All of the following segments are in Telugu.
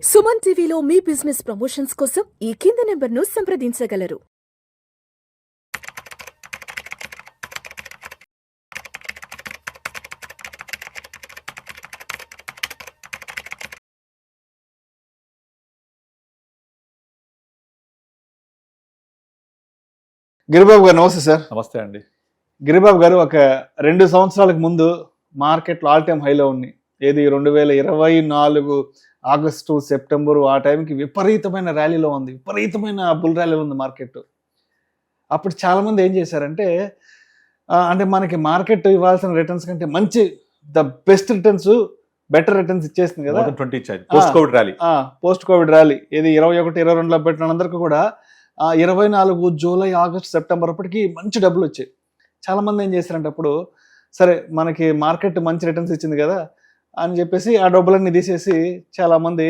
సుమన్ టీవీలో మీ బిజినెస్ ప్రమోషన్స్ కోసం ఈ కింది నెంబర్ను సంప్రదించగలరు. గిరిబాబు గారు నమస్తే సార్. నమస్తే అండి. గిరిబాబు గారు ఒక 2 సంవత్సరాలకు ముందు మార్కెట్లో ఆల్ టైమ్ హైలో ఉంది. ఏది 2024 ఆగస్టు సెప్టెంబరు ఆ టైంకి విపరీతమైన ర్యాలీలో ఉంది, విపరీతమైన బుల్ ర్యాలీలో ఉంది మార్కెట్. అప్పుడు చాలామంది ఏం చేశారంటే అంటే మనకి మార్కెట్ ఇవ్వాల్సిన రిటర్న్స్ కంటే మంచి the best returns, better returns ఇచ్చేసింది కదా. పోస్ట్ కోవిడ్ ర్యాలీ ఏది 21-22లో పెట్టిన అందరికీ కూడా 24 జూలై ఆగస్ట్ సెప్టెంబర్ అప్పటికి మంచి డబ్బులు వచ్చాయి. చాలామంది ఏం చేశారంటే అప్పుడు సరే మనకి మార్కెట్ మంచి రిటర్న్స్ ఇచ్చింది కదా అని చెప్పేసి ఆ డబ్బులన్నీ తీసేసి చాలామంది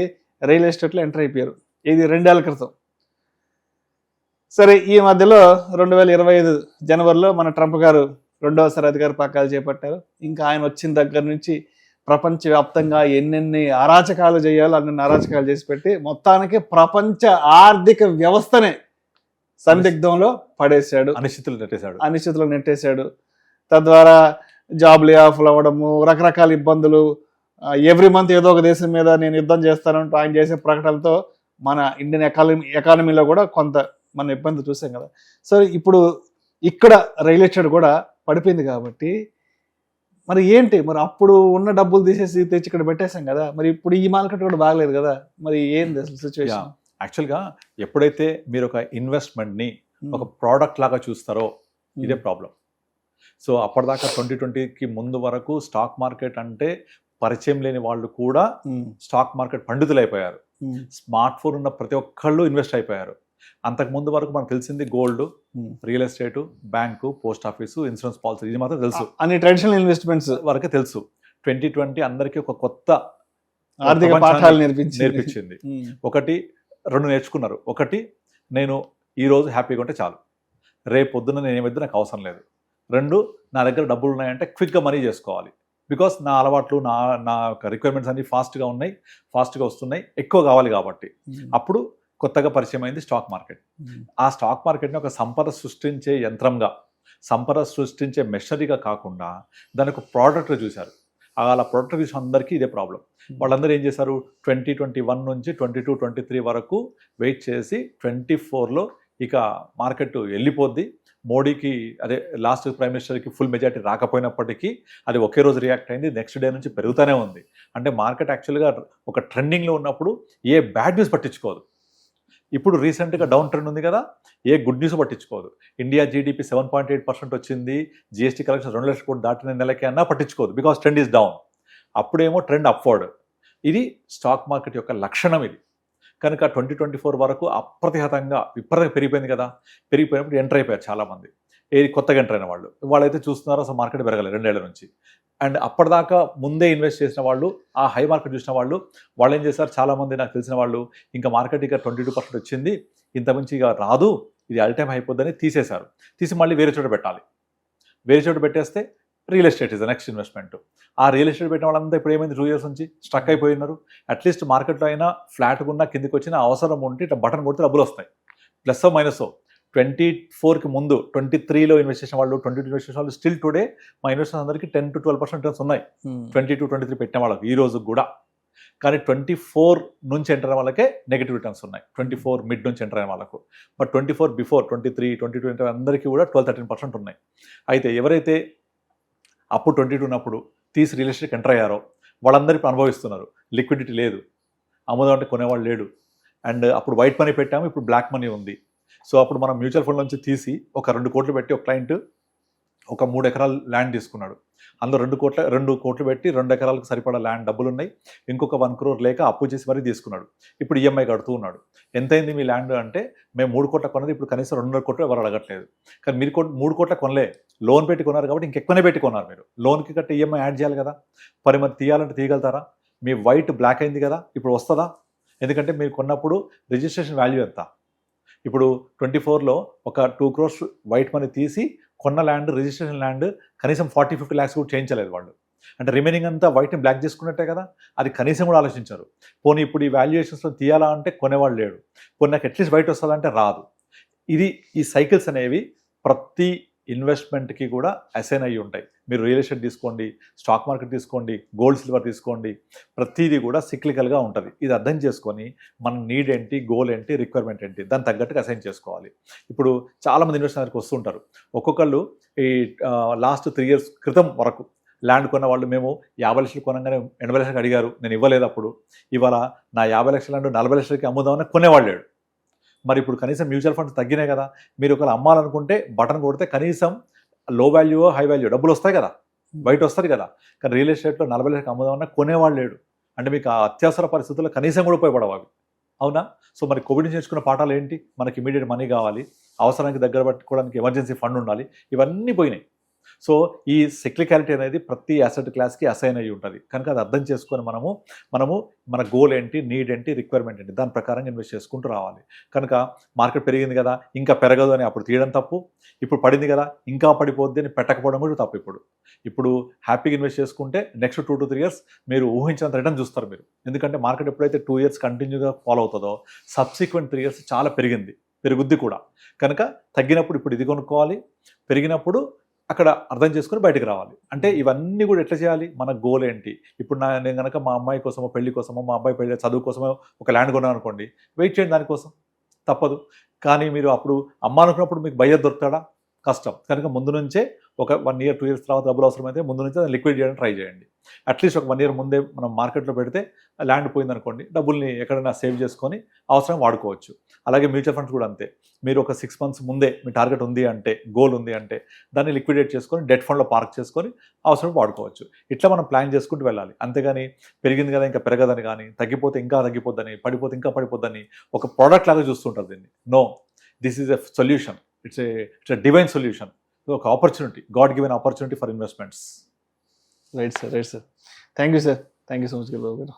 రియల్ ఎస్టేట్లో ఎంటర్ అయిపోయారు. ఇది 2 ఏళ్ల క్రితం. సరే ఈ మధ్యలో 2025 జనవరిలో మన ట్రంప్ గారు రెండవసారి అధికార పగ్గాలు చేపట్టారు. ఇంకా ఆయన వచ్చిన దగ్గర నుంచి ప్రపంచవ్యాప్తంగా ఎన్నెన్ని అరాచకాలు చేయాలో అన్ని అరాచకాలు చేసి పెట్టి మొత్తానికి ప్రపంచ ఆర్థిక వ్యవస్థనే సందిగ్ధంలో పడేశాడు, అనిశ్చితులు నెట్టేశాడు. తద్వారా జాబ్ లే ఆఫ్లు అవ్వడము, రకరకాల ఇబ్బందులు, ఎవ్రీ మంత్ ఏదో ఒక దేశం మీద నేను యుద్ధం చేస్తానంటూ ఆయన చేసే ప్రకటనలతో మన ఇండియన్ ఎకానమీలో కూడా కొంత మన ఇబ్బంది చూసాం కదా. సో ఇప్పుడు ఇక్కడ రియల్ ఎస్టేట్ కూడా పడిపోయింది కాబట్టి మరి ఏంటి, మరి అప్పుడు ఉన్న డబ్బులు తీసేసి తెచ్చి ఇక్కడ పెట్టేశాం కదా, మరి ఇప్పుడు ఈ మార్కెట్ కూడా బాగలేదు కదా, మరి ఏంది అసలు సిచ్యువేషన్? యాక్చువల్గా ఎప్పుడైతే మీరు ఒక ఇన్వెస్ట్మెంట్ని ఒక ప్రోడక్ట్ లాగా చూస్తారో ఇదే ప్రాబ్లం. సో అప్పటిదాకా 2020కి ముందు వరకు స్టాక్ మార్కెట్ అంటే పరిచయం లేని వాళ్ళు కూడా స్టాక్ మార్కెట్ పండితులు అయిపోయారు. స్మార్ట్ ఫోన్ ఉన్న ప్రతి ఒక్కళ్ళు ఇన్వెస్ట్ అయిపోయారు. అంతకు ముందు వరకు మనకు తెలిసింది gold, real estate, bank, post office, insurance policy, ఇది మాత్రం తెలుసు. అన్ని ట్రెడిషనల్ ఇన్వెస్ట్మెంట్స్ వరకే తెలుసు. 2020 అందరికీ ఒక కొత్త ఆర్థిక పాఠాలు నేర్పించింది. ఒకటి 2 నేర్చుకున్నారు. ఒకటి, నేను ఈరోజు హ్యాపీగా ఉంటే చాలు, రేపు పొద్దున్న నేను ఏమైతే నాకు అవసరం లేదు. 2, నా దగ్గర డబ్బులు ఉన్నాయంటే క్విక్గా మనీ చేసుకోవాలి. బికాస్ నా అలవాట్లు, నా రిక్వైర్మెంట్స్ అన్ని ఫాస్ట్గా వస్తున్నాయి, ఎక్కువ కావాలి కాబట్టి. అప్పుడు కొత్తగా పరిచయం అయింది స్టాక్ మార్కెట్. ఆ స్టాక్ మార్కెట్ని ఒక సంపద సృష్టించే యంత్రంగా, సంపద సృష్టించే మెషనరీగా కాకుండా దాని ఒక ప్రోడక్ట్గా చూశారు. అలా ప్రోడక్ట్ చూసిన అందరికీ ఇదే ప్రాబ్లం. వాళ్ళందరూ ఏం చేశారు, 2021 నుంచి 22-23 వరకు వెయిట్ చేసి 24లో ఇక మార్కెట్ వెళ్ళిపోద్ది, మోడీకి అదే లాస్ట్ ప్రైమ్ మినిస్టర్కి ఫుల్ మెజారిటీ రాకపోయినప్పటికీ అది ఒకే రోజు రియాక్ట్ అయింది, నెక్స్ట్ డే నుంచి పెరుగుతూనే ఉంది. అంటే మార్కెట్ యాక్చువల్గా ఒక ట్రెండింగ్లో ఉన్నప్పుడు ఏ బ్యాడ్ న్యూస్ పట్టించుకోదు. ఇప్పుడు రీసెంట్గా డౌన్ ట్రెండ్ ఉంది కదా, ఏ గుడ్ న్యూస్ పట్టించుకోదు. ఇండియా జీడిపి 7.8% వచ్చింది, జిఎస్టీ కలెక్షన్ 2 లక్షల కోట్లు దాటిన నెలకి అన్నా పట్టించుకోదు, బికాస్ ట్రెండ్ ఈజ్ డౌన్. అప్పుడేమో ట్రెండ్ అప్వర్డ్. ఇది స్టాక్ మార్కెట్ యొక్క లక్షణం. ఇది కనుక 2024 వరకు అప్రతిహతంగా విపరీతంగా పెరిగిపోయింది కదా. పెరిగిపోయినప్పుడు ఎంటర్ అయిపోయారు చాలామంది, ఏది కొత్తగా ఎంటర్ అయిన వాళ్ళైతే చూస్తున్నారో అసలు మార్కెట్ పెరగలేదు 2 ఏళ్ల నుంచి. అండ్ అప్పటిదాకా ముందే ఇన్వెస్ట్ చేసిన వాళ్ళు, ఆ హై మార్కెట్ చూసిన వాళ్ళు ఏం చేశారు, చాలామంది నాకు తెలిసిన వాళ్ళు, ఇంకా మార్కెట్ ఇక 22% వచ్చింది, ఇంతకుమించి ఇక రాదు, ఇది ఆల్ టైమ్ అయిపోద్దని తీసేశారు. తీసి మళ్ళీ వేరే చోట పెట్టాలి. వేరే చోట పెట్టేస్తే real estate is the next investment. ఆ రియల్ ఎస్టేట్ పెట్టిన వాళ్ళంతా ఇప్పుడు ఏమైంది, 2 ఇయర్స్ నుంచి స్ట్రక్ అయిపోయినారు. అట్లీస్ట్ మార్కెట్లో అయినా ఫ్లాట్గా ఉన్న కిందికి వచ్చిన అవసరం ఉంటే ఇట్లా బటన్ కొడితే డబ్బులు వస్తాయి, ప్లస్ మైనస్. 24కి ముందు 23లో ఇన్వెస్ట్ చేసిన వాళ్ళు, 22 ఇన్వెస్ట్ చేసిన వాళ్ళు స్టిల్ టుడే మా ఇన్వెస్టర్స్ అందరికీ 10-12% రిటర్న్స్ ఉన్నాయి. 22-23 పెట్టిన వాళ్ళకి ఈ రోజు కూడా. కానీ 24 నుంచి ఎంటర్ అయిన వాళ్ళకే నెగిటివ్ రిటర్న్స్ ఉన్నాయి, 24 మిడ్ నుంచి ఎంటర్ అయిన వాళ్ళకు. బట్ 24 బిఫోర్ 23, 22 అందరికీ కూడా 12-13% ఉన్నాయి. అయితే ఎవరైతే అప్పుడు 22 ఉన్నప్పుడు తీసి రియల్ ఎస్టేట్కి ఎంటర్ అయ్యారో వాళ్ళందరూ అనుభవిస్తున్నారు. లిక్విడిటీ లేదు, అమ్ముదాం అంటే కొనేవాళ్ళు లేడు. అండ్ అప్పుడు వైట్ మనీ పెట్టాము, ఇప్పుడు బ్లాక్ మనీ ఉంది. సో అప్పుడు మనం మ్యూచువల్ ఫండ్ నుంచి తీసి ఒక 2 కోట్లు పెట్టి ఒక క్లయింట్ ఒక 3 ఎకరాలు ల్యాండ్ తీసుకున్నాడు. అందులో 2 కోట్లు పెట్టి 2 ఎకరాలకు సరిపడా ల్యాండ్ డబ్బులు ఉన్నాయి. ఇంకొక 1 crore లేక అప్పు చేసి మరీ తీసుకున్నాడు. ఇప్పుడు ఈఎంఐ కడుతూ ఉన్నాడు. ఎంతైంది మీ ల్యాండ్ అంటే, మేము 3 కోట్ల కొన్నది, ఇప్పుడు కనీసం 2.5 కోట్లు ఎవరు అడగట్లేదు. కానీ మీరు 3 కోట్ల కొనలే, లోన్ పెట్టి కొన్నారు కాబట్టి ఇంకెక్కువనే పెట్టి కొన్నారు. మీరు లోన్కి కట్టి ఈఎంఐ యాడ్ చేయాలి కదా. మరి తీయాలంటే తీయగలుగుతారా? మీ వైట్ బ్లాక్ అయింది కదా, ఇప్పుడు వస్తుందా? ఎందుకంటే మీరు కొన్నప్పుడు రిజిస్ట్రేషన్ వాల్యూ ఎంత? ఇప్పుడు 24లో ఒక 2 crores వైట్ మనీ తీసి కొన్న ల్యాండ్, రిజిస్ట్రేషన్ ల్యాండ్ కనీసం 40-50 lakhs కూడా చేయించలేదు వాళ్ళు. అంటే రిమైనింగ్ అంతా వైట్ని బ్లాక్ చేసుకున్నట్టే కదా, అది కనీసం కూడా ఆలోచించారు. పోనీ ఇప్పుడు ఈ వాల్యుయేషన్స్లో తీయాలా అంటే కొనేవాళ్ళు లేడు, పోనీ నాకు అట్లీస్ట్ వైట్ వస్తుందంటే రాదు. ఈ సైకిల్స్ అనేవి ప్రతి ఇన్వెస్ట్మెంట్కి కూడా అసైన్ అయ్యి ఉంటాయి. మీరు రియల్ ఎస్టేట్ తీసుకోండి, స్టాక్ మార్కెట్ తీసుకోండి, గోల్డ్ సిల్వర్ తీసుకోండి, ప్రతిదీ కూడా సిక్లికల్గా ఉంటుంది. ఇది అర్థం చేసుకొని మన నీడ్ ఏంటి, గోల్ ఏంటి, రిక్వైర్మెంట్ ఏంటి, దాని తగ్గట్టుగా అసైన్ చేసుకోవాలి. ఇప్పుడు చాలామంది ఇన్వెస్టర్కి వస్తుంటారు, ఒక్కొక్కళ్ళు ఈ లాస్ట్ 3 years క్రితం వరకు ల్యాండ్ కొన్న వాళ్ళు మేము 50 లక్షలు కొనగానే 80 లక్షలకు అడిగారు, నేను ఇవ్వలేదు అప్పుడు, ఇవాళ నా 50 లక్షల ల్యాండ్ 40 లక్షలకి అమ్ముదామని కొనేవాళ్ళు లేడు. మరి ఇప్పుడు కనీసం మ్యూచువల్ ఫండ్స్ తగ్గినాయి కదా, మీరు ఒకవేళ అమ్మాలనుకుంటే బటన్ కొడితే కనీసం లో వాల్యూ హై వాల్యూ డబ్బులు వస్తాయి కదా, బయట వస్తుంది కదా. కానీ రియల్ ఎస్టేట్లో 40 లక్షలకు అమ్ముదామన్నా కొనేవాళ్ళు లేడు. అంటే మీకు ఆ అత్యవసర పరిస్థితుల్లో కనీసం కూడా ఉపయోగపడవు అవి, అవునా? సో మరి కోవిడ్ నుంచి నేర్చుకున్న పాఠాలు ఏంటి? మనకి ఇమీడియట్ మనీ కావాలి, అవసరానికి దగ్గర పట్టుకోవడానికి ఎమర్జెన్సీ ఫండ్ ఉండాలి, ఇవన్నీ పోయినాయి. సో ఈ సిక్లికాలిటీ అనేది ప్రతి అసెట్ క్లాస్కి అసైన్ అయ్యి ఉంటుంది. కనుక అది అర్థం చేసుకొని మనము మన గోల్ ఏంటి, నీడ్ ఏంటి, రిక్వైర్మెంట్ ఏంటి, దాని ప్రకారంగా ఇన్వెస్ట్ చేసుకుంటూ రావాలి. కనుక మార్కెట్ పెరిగింది కదా ఇంకా పెరగదు అని అప్పుడు తీయడం తప్పు, ఇప్పుడు పడింది కదా ఇంకా పడిపోద్ది అని పెట్టకపోవడం కూడా తప్పు. ఇప్పుడు హ్యాపీగా ఇన్వెస్ట్ చేసుకుంటే నెక్స్ట్ 2 to 3 years మీరు ఊహించినంత రిటర్న్ చూస్తారు మీరు. ఎందుకంటే మార్కెట్ ఎప్పుడైతే 2 years కంటిన్యూగా ఫాలో అవుతుందో సబ్సిక్వెంట్ 3 years చాలా పెరుగుద్ది కూడా. కనుక తగ్గినప్పుడు ఇప్పుడు ఇది కొనుక్కోవాలి, పెరిగినప్పుడు అక్కడ అర్థం చేసుకుని బయటకు రావాలి. అంటే ఇవన్నీ కూడా ఎట్లా చేయాలి, మన గోల్ ఏంటి. ఇప్పుడు నేను కనుక మా అమ్మాయి కోసమో పెళ్లి కోసమో, మా అబ్బాయి పెళ్లి చదువు కోసమో ఒక ల్యాండ్ కొన్నాను అనుకోండి, వెయిట్ చేయండి దానికోసం, తప్పదు. కానీ మీరు అప్పుడు అమ్మాలనుకున్నప్పుడు మీకు బయ్యర్ దొరుకుతాడా? కష్టం. కనుక ముందు నుంచే ఒక 1 year 2 years తర్వాత డబ్బులు అవసరమైతే ముందు నుంచే దాన్ని లిక్విడ్ చేయడానికి ట్రై చేయండి. అట్లీస్ట్ ఒక 1 year ముందే మనం మార్కెట్లో పెడితే ల్యాండ్ పోయిందనుకోండి, డబ్బుల్ని ఎక్కడైనా సేవ్ చేసుకొని అవసరం వాడుకోవచ్చు. అలాగే మ్యూచువల్ ఫండ్స్ కూడా అంతే. మీరు ఒక 6 months ముందే మీ టార్గెట్ ఉంది అంటే, గోల్ ఉంది అంటే దాన్ని లిక్విడేట్ చేసుకొని డెట్ ఫండ్లో పార్క్ చేసుకొని అవసరం వాడుకోవచ్చు. ఇట్లా మనం ప్లాన్ చేసుకుంటూ వెళ్ళాలి. అంతేగాని పెరిగింది కదా ఇంకా పెరగదని, కానీ తగ్గిపోతే ఇంకా తగ్గిపోద్దని, పడిపోతే ఇంకా పడిపోద్దని ఒక ప్రోడక్ట్ లాగా చూస్తుంటారు దీన్ని. No, this is a solution. It's a divine solution. ఒక opportunity, God given opportunity for investments. Right sir. Thank you sir. Thank you so much Giribabu గారు.